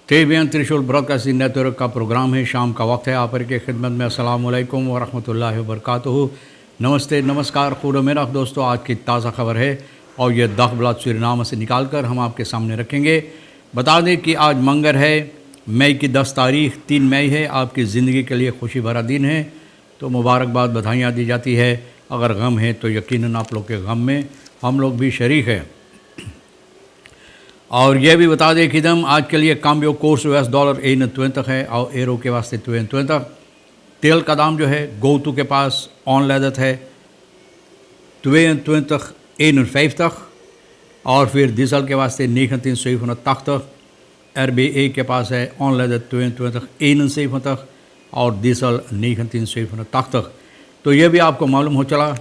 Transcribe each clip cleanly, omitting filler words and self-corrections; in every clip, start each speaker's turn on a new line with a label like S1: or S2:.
S1: तेबियन त्रिशूल broadcasting network का programme है। शाम का वक्त है। आप की खिदमत में अस्सलाम वालेकुम व रहमतुल्लाहि व बरकातुहू। नमस्ते, नमस्कार, खुद मेरा दोस्तों। आज की ताज़ा खबर है और ये दखबलात सूरीनाम से निकाल कर हम आपके सामने रखेंगे। बता दें कि आज मंगर है, मई की 10 तारीख, 3 मई है। आपकी ज़िंदगी के लिए खुशी भरा दिन है, तो मुबारकबाद, बधाइयाँ दी जाती है। अगर गम है तो यकीनन आप लोग के गम में हम लोग भी शरीक हैं। और यह भी बता दें कि दम आज के लिए काम्बियो कोर्स US डॉलर 21 है और एरो के वास्ते 22। तेल का दाम जो है गोतू के पास ऑन लेदत है 22,51 और फिर डीजल के वास्ते 19,787। RBA के पास है ऑन लेदत 22,71 और डीजल 19,787। तो ये भी आपको मालूम हो चला।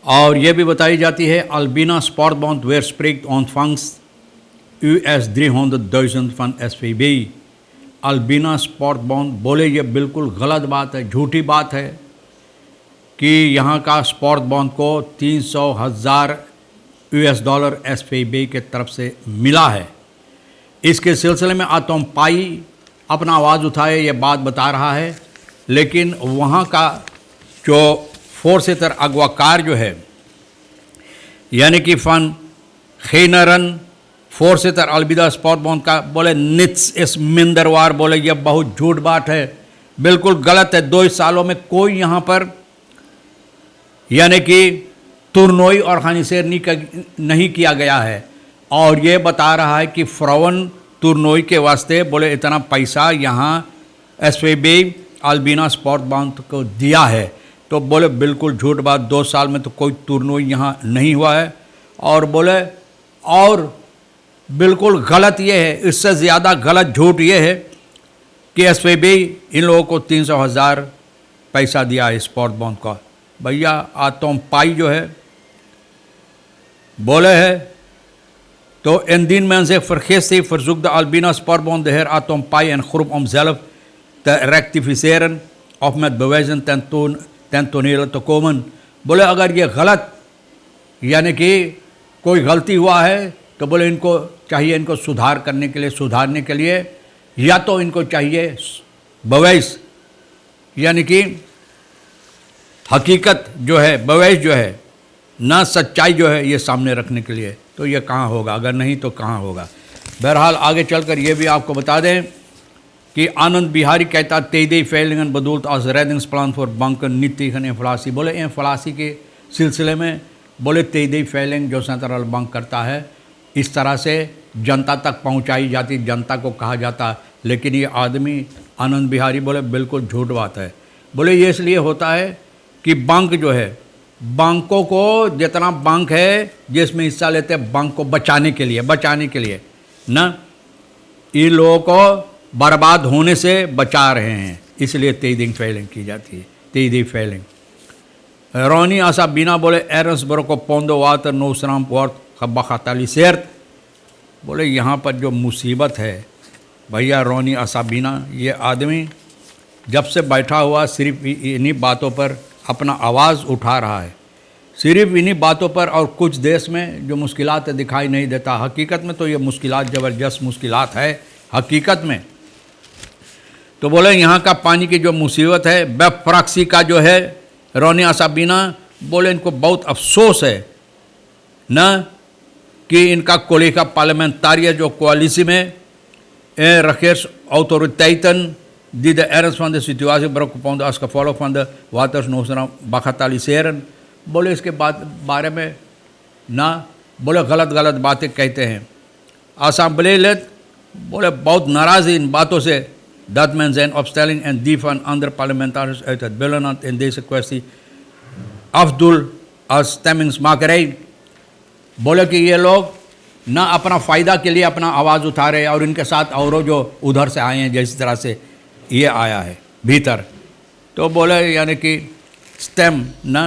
S1: और यह भी बताई जाती है अल्बिना स्पॉट बॉन्ड वेयर स्प्रिक्ट ऑन फंक्स US 300,000 फन SVB। अल्बिना स्पॉट बॉन्ड बोले ये बिल्कुल गलत बात है, झूठी बात है कि यहाँ का स्पॉट बॉन्ड को 300,000 US डॉलर SVB के तरफ से मिला है। इसके सिलसिले में आतोम पाई अपना आवाज़ उठाए ये बात बता रहा है, लेकिन वहाँ का जो फोर्सेतर अगवाकार जो है यानी कि फ़न खैनरन फोर्सेतर अलविदा स्पॉट बॉन्ड का बोले नित्स इस मिंदरवार बोले ये बहुत झूठ बात है, बिल्कुल गलत है। 2 सालों में कोई यहाँ पर यानी कि तुरनोई और खानिसेर नहीं किया गया है। और ये बता रहा है कि फ्रवन तुरनोई के वास्ते बोले इतना पैसा यहाँ SVB अल्बिना स्पॉट बॉन्ड को दिया है। तो बोले बिल्कुल झूठ बात, 2 साल में तो कोई तुरनोई यहाँ नहीं हुआ है। और बोले और बिल्कुल गलत ये है, इससे ज़्यादा गलत झूठ ये है कि SVB इन लोगों को 300,000 पैसा दिया है स्पॉट बॉन्ड का। भैया आतोम पाई जो है बोले है तो इन दिन में से फरखेस्ती फरजुक द अल्बिना स्पॉट बॉन्ड देहर आतोम पाई एन खुरब zelf te rectificeren of met bewijzen ten tonele te komen। बोले अगर ये गलत यानी कि कोई गलती हुआ है तो बोले इनको चाहिए इनको सुधारने के लिए या तो इनको चाहिए बवैस यानी कि हकीकत जो है, बवैस जो है ना, सच्चाई जो है ये सामने रखने के लिए। तो ये कहाँ होगा, अगर नहीं तो कहाँ होगा। बहरहाल आगे चलकर ये भी आपको बता दें कि आनंद बिहारी कहता तेदे फैलिंगन बदौलत आज रेडिंग्स प्लान फॉर बंकन नीति खन फलासी। बोले इन फलासी के सिलसिले में बोले तेदे फैलिंग जो सेंट्रल बंक करता है इस तरह से जनता तक पहुंचाई जाती, जनता को कहा जाता। लेकिन ये आदमी आनंद बिहारी बोले बिल्कुल झूठ बात है। बोले ये इसलिए होता है कि बंक जो है, बैंकों को जितना बैंक है जिसमें हिस्सा लेते हैं बैंक को बचाने के लिए ना, इन लोगों को बर्बाद होने से बचा रहे हैं, इसलिए तेदिंग फैलिंग की जाती है, तेदी फैलिंग। रोनी आसा बिना बोले एरस बरो को पोंदो वातर नौसराम पोर्ट खब्बा खाताली सेर्त। बोले यहाँ पर जो मुसीबत है भैया रोनी आसा बिना, ये आदमी जब से बैठा हुआ सिर्फ इन्हीं बातों पर अपना आवाज़ उठा रहा है, सिर्फ इन्हीं बातों पर। और कुछ देश में जो मुश्किलात दिखाई नहीं देता, हकीकत में तो ये मुश्किलात ज़बरदस्त मुश्किलात है हकीकत में। तो बोले यहाँ का पानी की जो मुसीबत है बेफ्राक्सी का जो है रोनी आसाबिना, बोले इनको बहुत अफसोस है ना कि इनका कोलिका पार्लियामेंटारिया जो कोalitie में regeringsautoriteiten die de ernst van de situatie beroepen als gevolg van de watersnoodramp bagatelliseren। बोले इसके बारे में ना बोले गलत बातें कहते हैं। असेंबली लेत बोले बहुत नाराज़ इन बातों से dat men zijn opstelling en die van andere parlementariërs uit het binnenland in deze kwestie afdoel als stemmingsmakerij। बोले कि ये लोग ना अपना फ़ायदा के लिए अपना आवाज़ उठा रहे हैं और इनके साथ और जो उधर से आए हैं जैसी तरह से ये आया है भीतर। तो बोले यानी कि स्टेम ना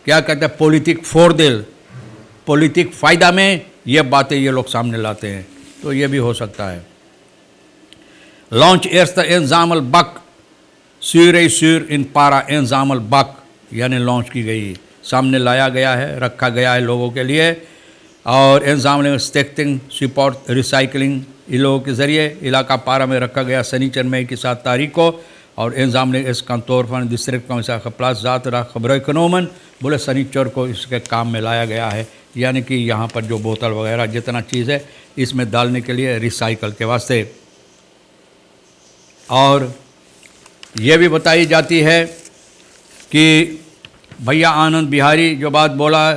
S1: क्या कहते हैं, पॉलिटिक फोरदिल, पॉलिटिक फ़ायदा में ये बातें ये लोग सामने लाते हैं। तो ये भी हो सकता है। लॉन्च eerste इंजामल बक सूर इन पारा इंजामल बक यानी लॉन्च की गई, सामने लाया गया है, रखा गया है लोगों के लिए और इंजाम स्टेक्टिंग सपोर्ट रिसाइकलिंग इन लोगों के ज़रिए इलाका पारा में रखा गया सनीचर मई की 7 तारीख को। और इंजाम ने इसका तौर पर डिस्ट्रिक्ट कमिश्नर खपलास ज़ात रहा खबर कनोमन बोले सनीचर को इसके काम में लाया गया है, यानी कि यहाँ पर जो बोतल वगैरह जितना चीज़ है इसमें डालने के लिए रिसाइकल के वास्ते। और ये भी बताई जाती है कि भैया आनंद बिहारी जो बात बोला,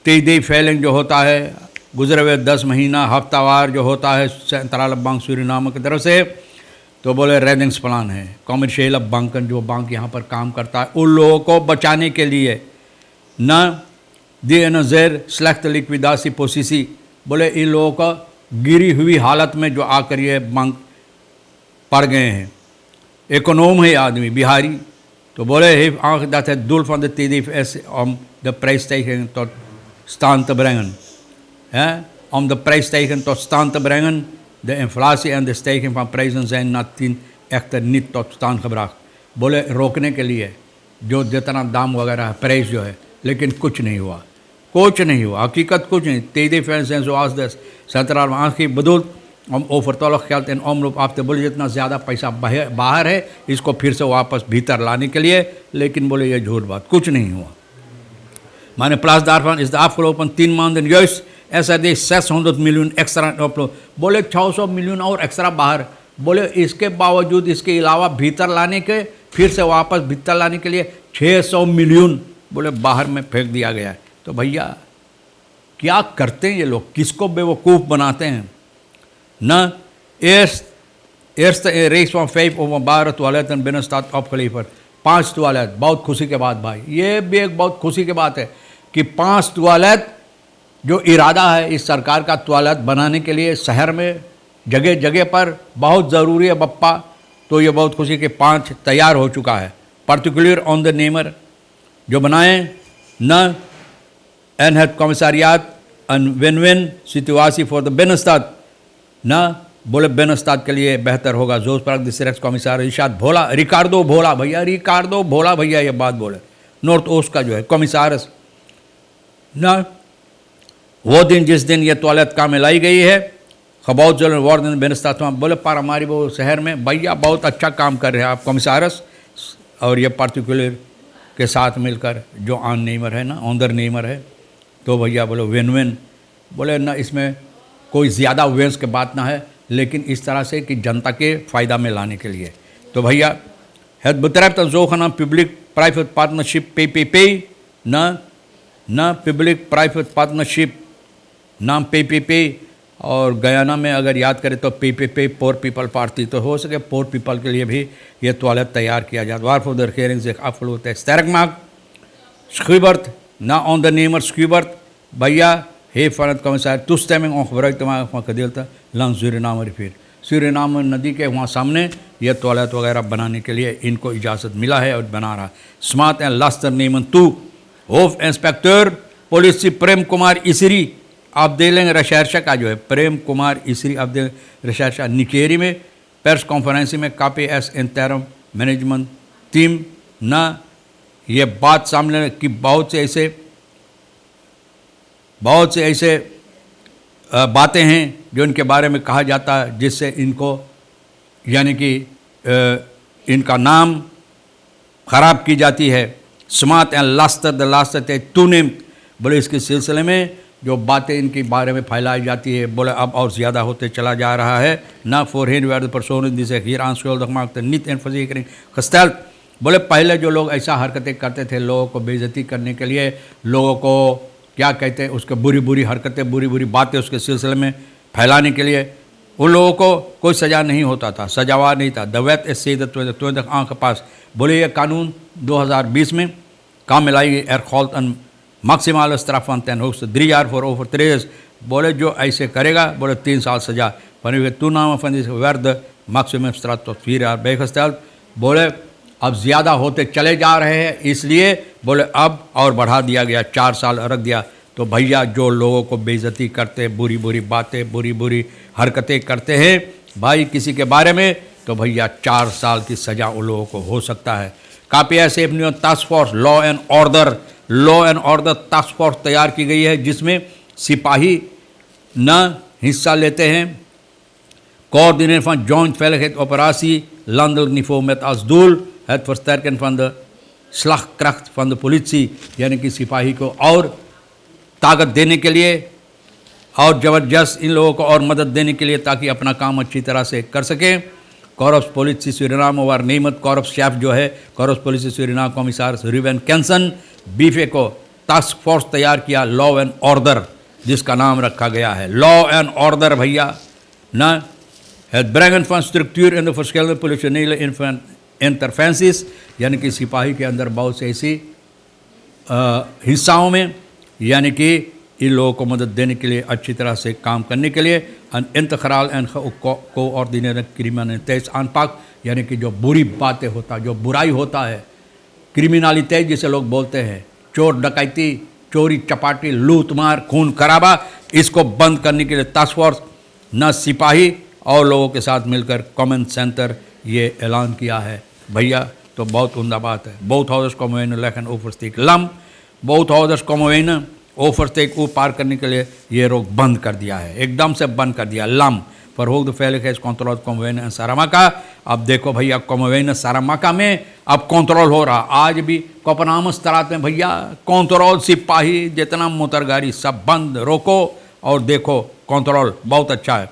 S1: तेईदी फैलिंग जो होता है गुजरे हुए 10 महीना हफ्तावार जो होता है सेंट्रल बैंक सूरीनाम की तरफ से, तो बोले रेडिंग्स प्लान है कॉमर्शियल बैंकन जो बैंक यहाँ पर काम करता है उन लोगों को बचाने के लिए न दी नज़र स्लेख्त लिक्विदासी पोसिसी, बोले इन लोगों का गिरी हुई हालत में जो आकर ये बैंक पड़ गए हैं। इकोनॉम है आदमी बिहारी, तो बोले हिफ आंख दात है दुल फॉन द तीदीफ एस ऑम द प्राइस टाइकन तो स्टान te brengen, om de prijsstijging tot stand te brengen. De inflatie en de stijging van prijzen zijn nadien echter niet tot stand gebracht. बोले रोकने के लिए जो जितना दाम वगैरह है प्राइस जो है, लेकिन कुछ नहीं हुआ, कुछ नहीं हुआ, हकीकत कुछ नहीं। तेईदी फैंस हैं जो आज 10 centraal आँख की बदौलत हम overtollig geld in omloop af te बोले जितना ज़्यादा पैसा बाहर है इसको फिर से वापस भीतर लाने के लिए, लेकिन बोले ये झूठ बात, कुछ नहीं हुआ। Mijn plaats daarvan is de afgelopen 10 maanden juist SRD 600 miljoen extra oploop, बोले 600 मिलियन और एक्स्ट्रा बाहर, बोले इसके बावजूद इसके अलावा भीतर लाने के फिर से वापस भीतर लाने के लिए 600 मिलियन बोले बाहर में फेंक दिया गया है। तो भैया क्या करते हैं ये लोग, किसको बेवकूफ़ बनाते हैं न। eerste reeks van 5 openbare toiletten binnen stad opgeleverd, 5 toilet, बहुत खुशी के बात भाई, ये भी एक बहुत खुशी की बात है कि 5 टॉयलेट जो इरादा है इस सरकार का टॉयलेट बनाने के लिए शहर में जगह जगह पर बहुत ज़रूरी है बप्पा, तो ये बहुत खुशी के 5 तैयार हो चुका है। पर्टिकुलर ऑन द नेमर जो बनाए न एन हेड कॉमिसारियात एन विन विन सितुआसी फॉर द बिनस्ताद न, बोले बेनस्ताद के लिए बेहतर होगा। जोश पार्क district commissioner Irshad Bhola, Ricardo Bhola भैया, रिकार्डो भोला भैया ये बात बोले, नॉर्थ ओस्ट का जो है कमिश्नर न। वो दिन जिस दिन ये टॉयलेट काम में लाई गई है खबौत जल वार्डन बेनस्ताद बोले पर हमारी वो शहर में भैया बहुत अच्छा काम कर रहे हैं आप कमिश्नर और ये पार्टिकुलर के साथ मिलकर जो ऑन नेमर है ना, ऑनर नेमर है, तो भैया बोले विन विन, बोले ना इसमें कोई ज़्यादा वेंस के बात ना है, लेकिन इस तरह से कि जनता के फ़ायदा में लाने के लिए। तो भैया het betreft een zogenaamd public-private partnership PPP न public-private partnership नाम PPP, और गयाना में अगर याद करें तो PPP पोर पीपल पार्टी, तो हो सके पोर पीपल के लिए भी ये टॉयलेट तैयार किया जाए। waarvoor de regering zich afgelopen sterk maakt. Schubert na ondernemer Schubert भैया heeft van het commissaris toestemming om gebruik te maken van gedeelte langs Suriname rivier, Suriname नदी के वहाँ सामने ये टॉयलेट वगैरह बनाने के लिए इनको इजाज़त मिला है और बना रहा। स्मार्ट एंड लास्टर नेमन टू होफ इंस्पेक्टर पुलिस प्रेम कुमार इसरी अब्देलिंग रिसर्च का जो है प्रेम कुमार इसरी अब्देल रिसर्च निकेरी में प्रेस कॉन्फ्रेंस में कापी एस इंटरम मैनेजमेंट टीम न ये बात सामने कि बहुत से ऐसे बातें हैं जो इनके बारे में कहा जाता है जिससे इनको यानी कि इनका नाम खराब की जाती है। स्मार्ट एंड लास्टर द लास्टर टूनेम, बोले इसके सिलसिले में जो बातें इनके बारे में फैलाई जाती है बोले अब और ज़्यादा होते चला जा रहा है। ना forehand werden personen die zich hier aan schuldig maakten niet in verzekering gesteld, बोले पहले जो लोग ऐसा हरकतें करते थे लोगों को बेइज्जती करने के लिए, लोगों को क्या कहते हैं उसके बुरी हरकतें बुरी बातें उसके सिलसिले में फैलाने के लिए उन लोगों को कोई सज़ा नहीं होता था, सजावार नहीं था। दवैत से आँख के पास, बोले ये कानून 2020 में काम में लाई गई एरखौल्त and maximal स्ट्राफ van 10 hoogste 3 jaar voor overtreders, बोले जो ऐसे करेगा बोले 3 साल सजा, wanneer toename van deze werd maximum straf tot 4 jaar bijgesteld, बोले अब ज़्यादा होते चले जा रहे हैं इसलिए बोले अब और बढ़ा दिया गया, 4 साल रख दिया। तो भैया जो लोगों को बेइज्जती करते बुरी बातें बुरी हरकतें करते हैं भाई किसी के बारे में, तो भैया 4 साल की सज़ा उन लोगों को हो सकता है। कापी ऐसे अपनी task force law and order task force तैयार की गई है जिसमें सिपाही न हिस्सा लेते हैं। Coördineren van joint veiligheidsoperatie, landelijk niveau met als doel het versterken van de slagkracht van de politie, यानी कि सिपाही को और ताकत देने के लिए और ज़बरदस्त इन लोगों को और मदद देने के लिए ताकि अपना काम अच्छी तरह से कर सकें। Korps politie Suriname waarnemend korpschef जो है korps politie Suriname commissaris Ruben Kenson बीफे को टास्क फोर्स तैयार किया लॉ एंड ऑर्डर, जिसका नाम रखा गया है लॉ एंड ऑर्डर भैया ना। Het brengen van structuur in de verschillende politionele interventies, यानी कि सिपाही के अंदर बहुत से ऐसी हिस्साओं में यानी कि इन लोगों को मदद देने के लिए अच्छी तरह से काम करने के लिए इंतखराल एंड कोऑर्डिनेटर क्रिमिनलिटीज आनपाक, यानी कि जो बुरी बातें होता, जो बुराई होता है, क्रिमिनलिटीज जिसे लोग बोलते हैं, चोर डकैती, चोरी चपाटी, लूट मार, खून खराबा, इसको बंद करने के लिए टास्क फोर्स न सिपाही और लोगों के साथ मिलकर कॉमन सेंटर ये ऐलान किया है भैया। तो बहुत उम्दा बात है। बहुत हाउस कॉमोवेन लेकिन ओवरस्टेक लम, बहुत हाउस कॉमोवेन ओवरस्टेक को पार करने के लिए ये रोक बंद कर दिया है, एकदम से बंद कर दिया। लम पर होग फैलिक कंट्रोल कॉमोवेन सारामाका। अब देखो भैया कॉमोवेन सारामाका में अब कंट्रोल हो रहा। आज भी कोपनामस तरात में भैया कंट्रोल, सिपाही जितना मोटर गाड़ी सब बंद, रोको और देखो कंट्रोल बहुत अच्छा है।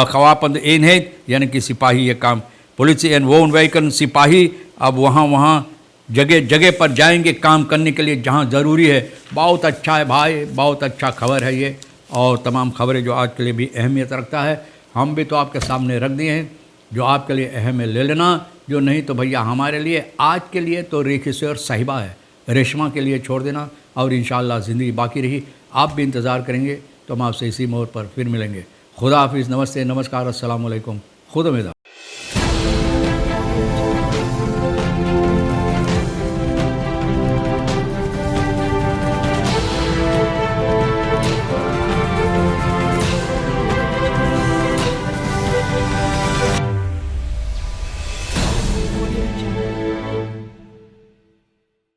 S1: खवापंद एनहेड यानी कि सिपाही ये काम, पुलिस एंड वोन वेहिकल सिपाही अब वहाँ जगह जगह पर जाएंगे काम करने के लिए जहाँ ज़रूरी है। बहुत अच्छा है भाई, बहुत अच्छा खबर है ये, और तमाम खबरें जो आज के लिए भी अहमियत रखता है हम भी तो आपके सामने रख दिए हैं। जो आपके लिए अहम है ले लेना, जो नहीं तो भैया हमारे लिए आज के लिए तो रेखिश्वर साहिबा है, रेशमा के लिए छोड़ देना। और इंशाअल्लाह ज़िंदगी बाकी रही, आप भी इंतज़ार करेंगे तो हम आपसे इसी मोड़ पर फिर मिलेंगे। खुदा हाफिज़, नमस्ते, नमस्कार, अस्सलाम वालेकुम, खुद उम्मीद।